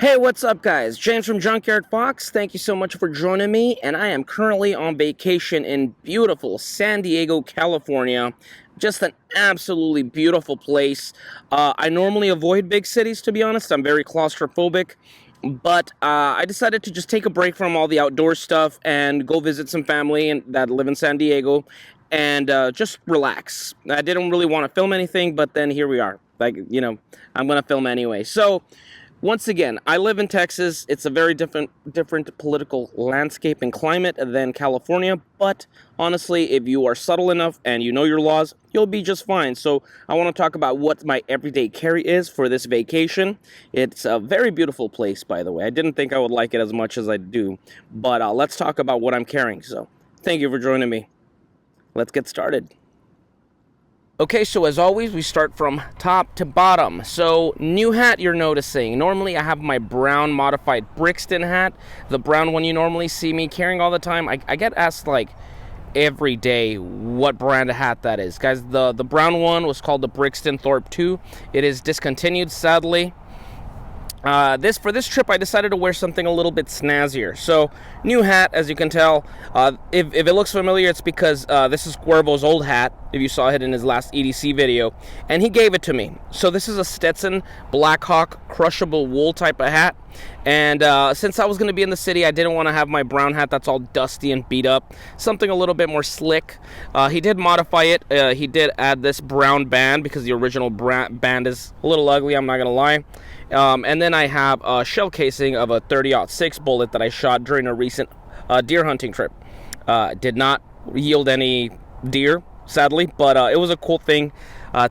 Hey, what's up, guys? James from Junkyard Fox. Thank you so much for joining me, and I am currently on vacation in beautiful San Diego, California. Just an absolutely beautiful place. I normally avoid big cities, to be honest. I'm very claustrophobic, but I decided to just take a break from all the outdoor stuff and go visit some family that live in San Diego and just relax. I didn't really want to film anything, but then here we are. I'm going to film anyway. So, once again, I live in Texas. It's a very different political landscape and climate than California. But honestly, if you are subtle enough and you know your laws, you'll be just fine. So I want to talk about what my everyday carry is for this vacation. It's a very beautiful place, by the way. I didn't think I would like it as much as I do. But let's talk about what I'm carrying. So thank you for joining me. Let's get started. Okay, so as always, we start from top to bottom. So, new hat you're noticing. Normally, I have my brown modified Brixton hat. The brown one you normally see me carrying all the time. I get asked, like, every day what brand of hat that is. Guys, the brown one was called the Brixton Thorpe 2. It is discontinued, sadly. For this trip, I decided to wear something a little bit snazzier. So, new hat, as you can tell. If it looks familiar, it's because this is Cuervo's old hat, if you saw it in his last EDC video, and he gave it to me. So this is a Stetson Blackhawk crushable wool type of hat, and since I was going to be in the city, I didn't want to have my brown hat that's all dusty and beat up. Something a little bit more slick. He did modify it. He did add this brown band because the original band is a little ugly, I'm not going to lie. And then I have a shell casing of a 30-06 bullet that I shot during a recent deer hunting trip. Did not yield any deer, sadly, but it was a cool thing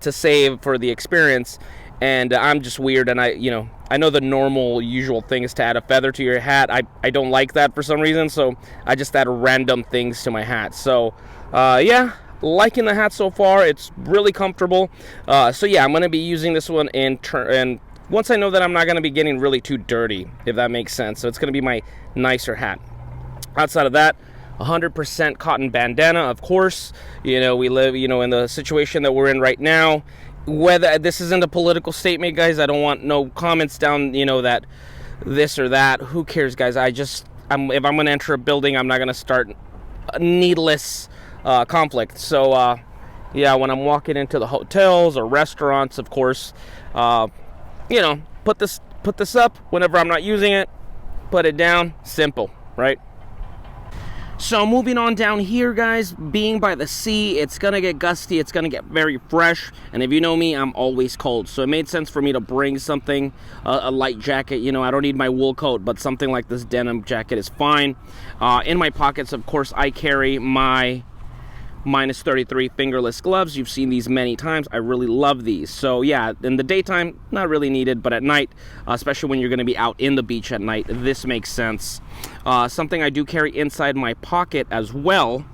to save for the experience. And I'm just weird, and I know the normal, usual thing is to add a feather to your hat. I don't like that for some reason, so I just add random things to my hat. So, yeah. Liking the hat so far. It's really comfortable. So yeah, I'm going to be using this one and once I know that I'm not going to be getting really too dirty, if that makes sense. So it's going to be my nicer hat. Outside of that, 100% cotton bandana, of course. We live, in the situation that we're in right now. Whether this isn't a political statement, guys, I don't want no comments down, that this or that. Who cares, guys? If I'm going to enter a building, I'm not going to start a needless conflict. So, yeah, when I'm walking into the hotels or restaurants, of course, put this up whenever I'm not using it, put it down, simple, right? So moving on down here, guys, being by the sea, it's gonna get gusty, it's gonna get very fresh, and if you know me, I'm always cold, so it made sense for me to bring something, a light jacket. I don't need my wool coat, but something like this denim jacket is fine. In my pockets, of course, I carry my -33 fingerless gloves. You've seen these many times. I really love these. So yeah, in the daytime, not really needed, but at night, especially when you're going to be out in the beach at night, this makes sense. Something I do carry inside my pocket as well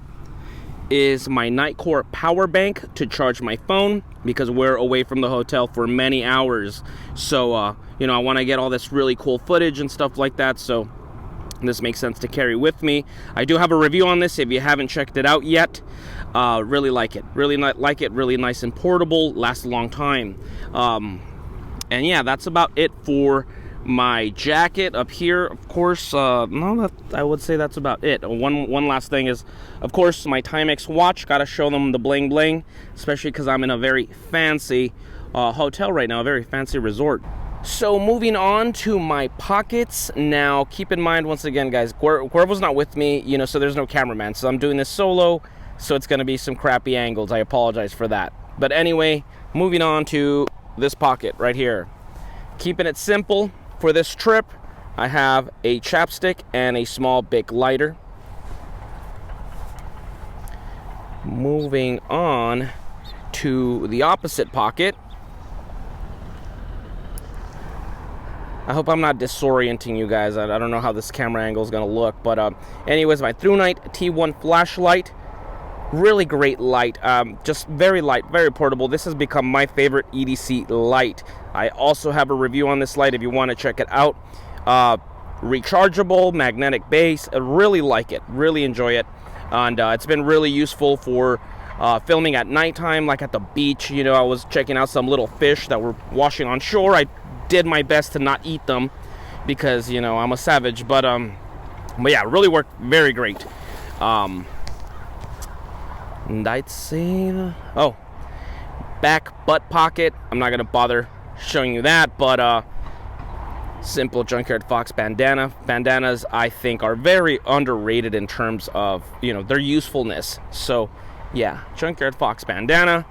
is my Nightcore power bank to charge my phone, because we're away from the hotel for many hours. So, I want to get all this really cool footage and stuff like that, so this makes sense to carry with me. I do have a review on this if you haven't checked it out yet. Really like it. Really nice and portable. Lasts a long time. And yeah, that's about it for my jacket up here. Of course, I would say that's about it. One last thing is, of course, my Timex watch. Gotta show them the bling bling, especially because I'm in a very fancy hotel right now, a very fancy resort. So moving on to my pockets. Now, keep in mind, once again, guys, Cuervo's not with me, so there's no cameraman. So I'm doing this solo, so it's going to be some crappy angles. I apologize for that. But anyway, moving on to this pocket right here. Keeping it simple for this trip, I have a chapstick and a small Bic lighter. Moving on to the opposite pocket. I hope I'm not disorienting you guys. I don't know how this camera angle is going to look. But anyways, my ThruNite T1 flashlight. Really great light. Just very light, very portable. This has become my favorite EDC light. I also have a review on this light if you want to check it out. Rechargeable, magnetic base. I really like it. Really enjoy it. And it's been really useful for filming at nighttime, like at the beach. I was checking out some little fish that were washing on shore. I did my best to not eat them, because, you know, I'm a savage. But yeah, it really worked very great. I'd say, oh, back butt pocket. I'm not gonna bother showing you that, but simple Junkyard Fox bandana. Bandanas, I think, are very underrated in terms of, you know, their usefulness. So yeah, Junkyard Fox bandana.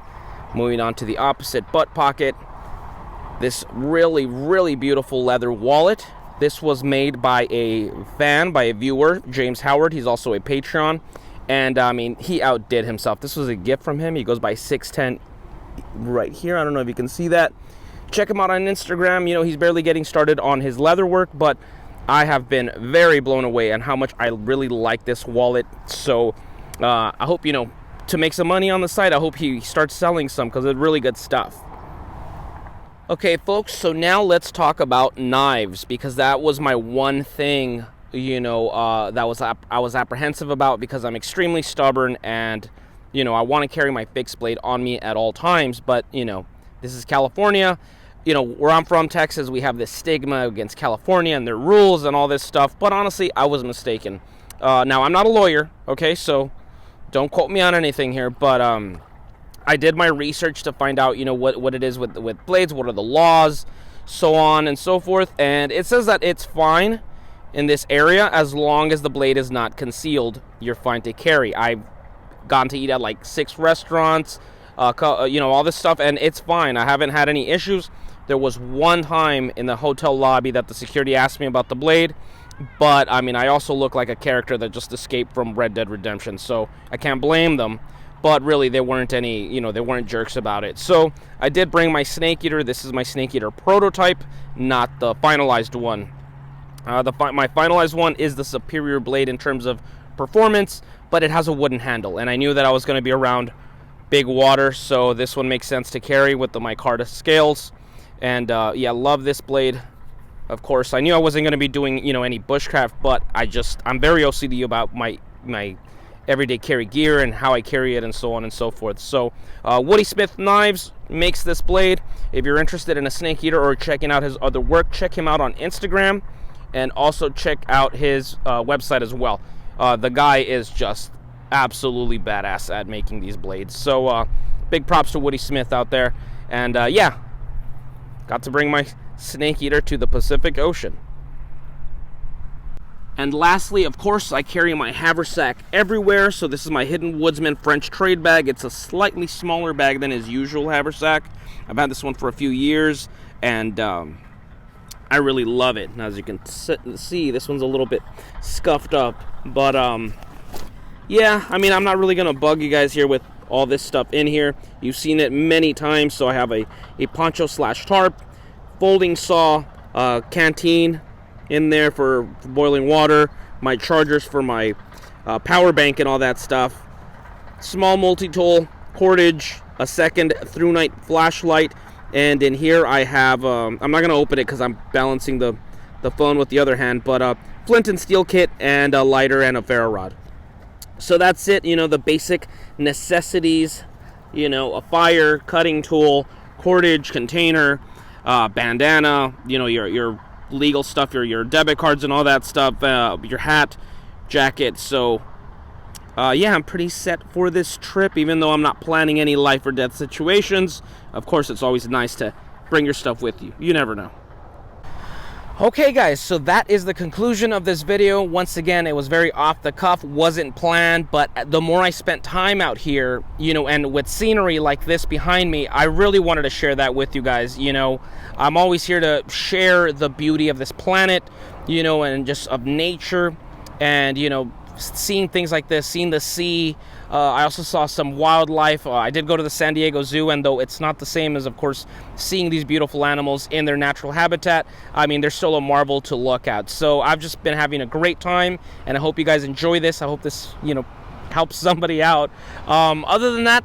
Moving on to the opposite butt pocket, this really beautiful leather wallet. This was made by a fan, by a viewer, James Howard. He's also a Patreon, and I mean, he outdid himself. This was a gift from him. He goes by 610 right here. I don't know if you can see that. Check him out on Instagram. You know, he's barely getting started on his leather work, but I have been very blown away on how much I really like this wallet. So I hope, you know, to make some money on the site, I hope he starts selling some, because it's really good stuff. Okay, folks, so now let's talk about knives, because that was my one thing, you know, that I was apprehensive about, because I'm extremely stubborn, and, you know, I want to carry my fixed blade on me at all times. But, you know, this is California. You know, where I'm from, Texas, we have this stigma against California and their rules and all this stuff. But honestly, I was mistaken. Now, I'm not a lawyer, okay, so don't quote me on anything here, but I did my research to find out, you know, what it is with blades, what are the laws, so on and so forth. And it says that it's fine in this area as long as the blade is not concealed. You're fine to carry. I've gone to eat at like 6 restaurants, you know, all this stuff, and it's fine. I haven't had any issues. There was one time in the hotel lobby that the security asked me about the blade, but I mean, I also look like a character that just escaped from Red Dead Redemption, so I can't blame them. But really, they weren't any, you know, they weren't jerks about it. So I did bring my snake eater. This is my snake eater prototype, not the finalized one. My finalized one is the superior blade in terms of performance, but it has a wooden handle, and I knew that I was going to be around big water, so this one makes sense to carry with the micarta scales. And yeah, love this blade. Of course, I knew I wasn't going to be doing, you know, any bushcraft, but I'm very OCD about my everyday carry gear and how I carry it and so on and so forth. So Woody Smith Knives makes this blade. If you're interested in a snake eater or checking out his other work, check him out on Instagram, and also check out his website as well. The guy is just absolutely badass at making these blades. So big props to Woody Smith out there. And yeah, got to bring my snake eater to the Pacific Ocean. And lastly, of course, I carry my Haversack everywhere. So this is my Hidden Woodsman French trade bag. It's a slightly smaller bag than his usual Haversack. I've had this one for a few years, and I really love it. Now, as you can see, this one's a little bit scuffed up. But yeah, I mean, I'm not really going to bug you guys here with all this stuff in here. You've seen it many times. So I have a poncho / tarp, folding saw, canteen in there for boiling water, my chargers for my power bank and all that stuff, small multi-tool, cordage, a second through night flashlight, and in here I have, I'm not going to open it because I'm balancing the phone with the other hand, but flint and steel kit and a lighter and a ferro rod. So that's it, you know, the basic necessities, you know, a fire, cutting tool, cordage, container, bandana, you know, your legal stuff, your debit cards and all that stuff, your hat, jacket. So yeah, I'm pretty set for this trip, even though I'm not planning any life or death situations. Of course, it's always nice to bring your stuff with you. You never know. Okay guys, so that is the conclusion of this video. Once again, it was very off the cuff, wasn't planned, but the more I spent time out here, you know, and with scenery like this behind me, I really wanted to share that with you guys. You know, I'm always here to share the beauty of this planet, you know, and just of nature, and, you know, seeing things like this, seeing the sea. I also saw some wildlife. I did go to the San Diego Zoo, and though it's not the same as, of course, seeing these beautiful animals in their natural habitat, I mean, they're still a marvel to look at. So I've just been having a great time, and I hope you guys enjoy this. I hope this, you know, helps somebody out. Other than that,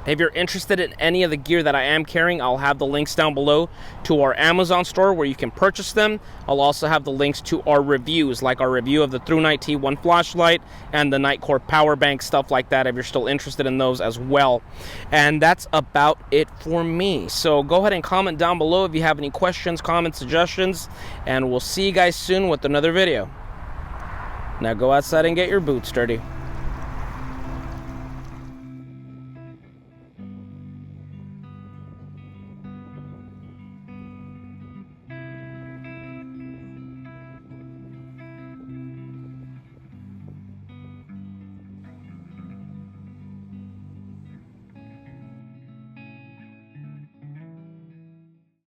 If you're interested in any of the gear that I am carrying, I'll have the links down below to our Amazon store where you can purchase them. I'll also have the links to our reviews, like our review of the ThruNite T1 flashlight and the Nitecore power bank, stuff like that, if you're still interested in those as well. And that's about it for me. So go ahead and comment down below if you have any questions, comments, suggestions, and we'll see you guys soon with another video. Now go outside and get your boots dirty.